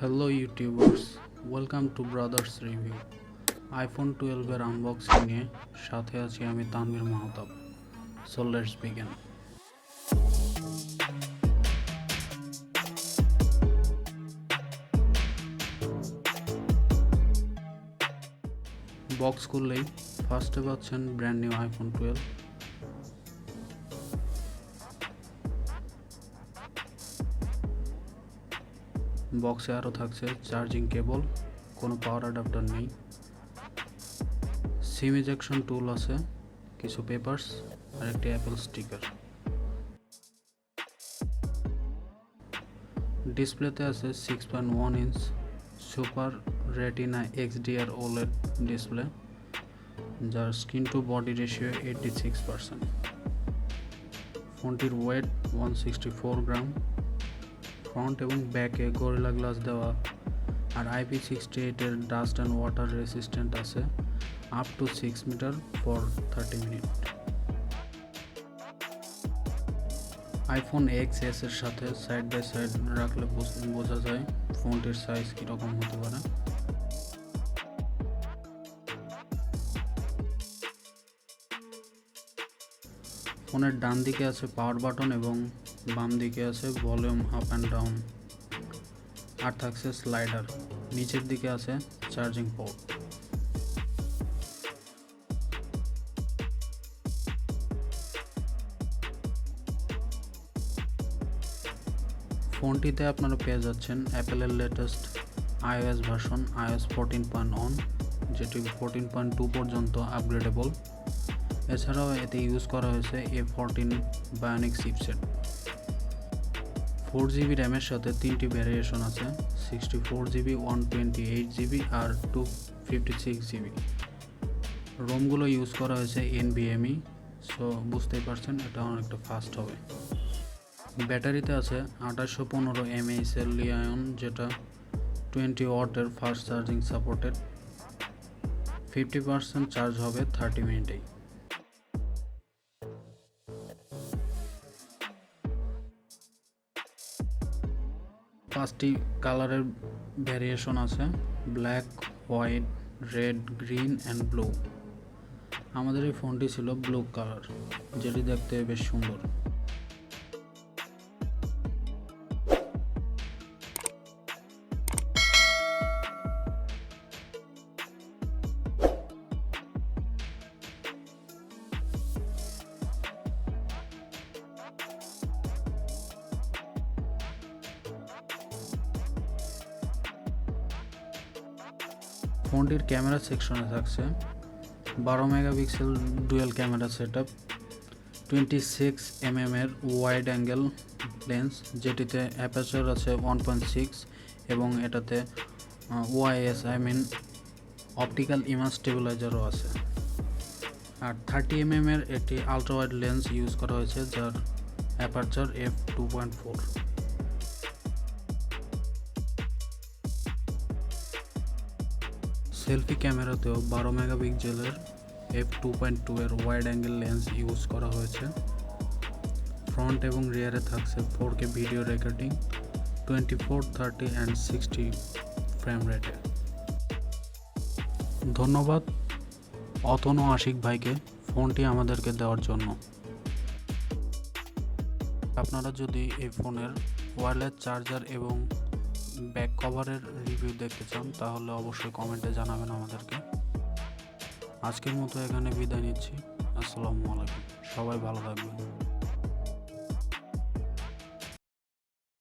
Hello YouTubers, welcome to Brothers Review. iPhone 12 এর unboxing নিয়ে সাথে আছি আমি Tanvir Mahtab. So let's begin. Box খুললেই ফার্স্টে পাচ্ছেন ব্র্যান্ড নিউ iPhone 12। বক্সে আরও থাকছে চার্জিং কেবল, কোনো পাওয়ার অ্যাডাপ্টার নেই, সিম ইজেকশন টুল আছে, কিছু পেপারস আর একটি অ্যাপেল স্টিকার। ডিসপ্লেতে আছে 6.1 inch super retina XDR OLED display, যার স্ক্রিন টু বডি রেশিও 86%। ফোনটির ওয়েট 164 গ্রাম। ফ্রন্ট এবং ব্যাকে গরিলা গ্লাস দেওয়া আর IP68 এর ডাস্ট অ্যান্ড ওয়াটার রেসিস্ট্যান্ট আছে up to 6 metre for 30 minute. iPhone XS এর সাথে সাইড বাই সাইড রাখলে বোঝা যায় ফোনটির সাইজ কীরকম হতে পারে। ফোনের ডান দিকে আছে পাওয়ার বাটন এবং বাম দিকে আছে ভলিউম আপ অ্যান্ড ডাউন, আর থাকছে স্লাইডার। নিচের দিকে আছে চার্জিং পোর্ট। ফোনটিতে আপনারা পেয়ে যাচ্ছেন অ্যাপেলের লেটেস্ট iOS ভার্সন iOS 14.1, যেটি 14.2 পর্যন্ত আপগ্রেডেবল। এছাড়াও এতে ইউজ করা হয়েছে A14 বায়োনিক চিপসেট। 4GB র্যামের সাথে 3টি ভ্যারিয়েশন আছে, 64GB, 128GB আর 256GB। রোমগুলো ইউজ করা হয়েছে NVMe, সো বুঝতেই পারছেন এটা অনেকটা ফাস্ট হবে। ব্যাটারিতে আছে 2815 mAh এর লিথিয়াম, যেটা 20 ওয়াটের ফাস্ট চার্জিং সাপোর্টেড। 50% চার্জ হবে 30 মিনিটেই। পাঁচটি কালারের ভ্যারিয়েশন আছে, black, white, red, green and blue. আমাদের এই ফোনটি ছিল ব্লু কালার, যেটি দেখতে বেশ সুন্দর। ফোনটির ক্যামেরা সেকশনে থাকছে 12 megapixel dual camera setup, 26mm এর ওয়াইড অ্যাঙ্গেল লেন্স, যেটিতে অ্যাপারচার আছে 1.6 এবং এটাতে OIS অপটিক্যাল ইমেজ স্টেবিলাইজারও আছে। আর 30mm এর একটি আলট্রা ওয়াইড লেন্স ইউজ করা হয়েছে, যার অ্যাপারচার f2.4। সেলফি ক্যামেরাতেও 12 মেগাপিক্সেলের f2.2 এর ওয়াইড অ্যাঙ্গেল লেন্স ইউজ করা হয়েছে। ফ্রন্ট এবং রিয়ারে থাকছে 4K video recording, 24, 30 and 60 frame রেটে। ধন্যবাদ অতনু আশিক ভাইকে ফোনটি আমাদেরকে দেওয়ার জন্য। আপনারা যদি এই ফোনের ওয়্যারলেস চার্জার এবং ব্যাক কভারের রিভিউ দেখতে চান তাহলে অবশ্যই কমেন্টে জানাবেন আমাদেরকে। আজকের মতো এখানে বিদায় নিচ্ছি। আসসালামু আলাইকুম, সবাই ভালো থাকবেন।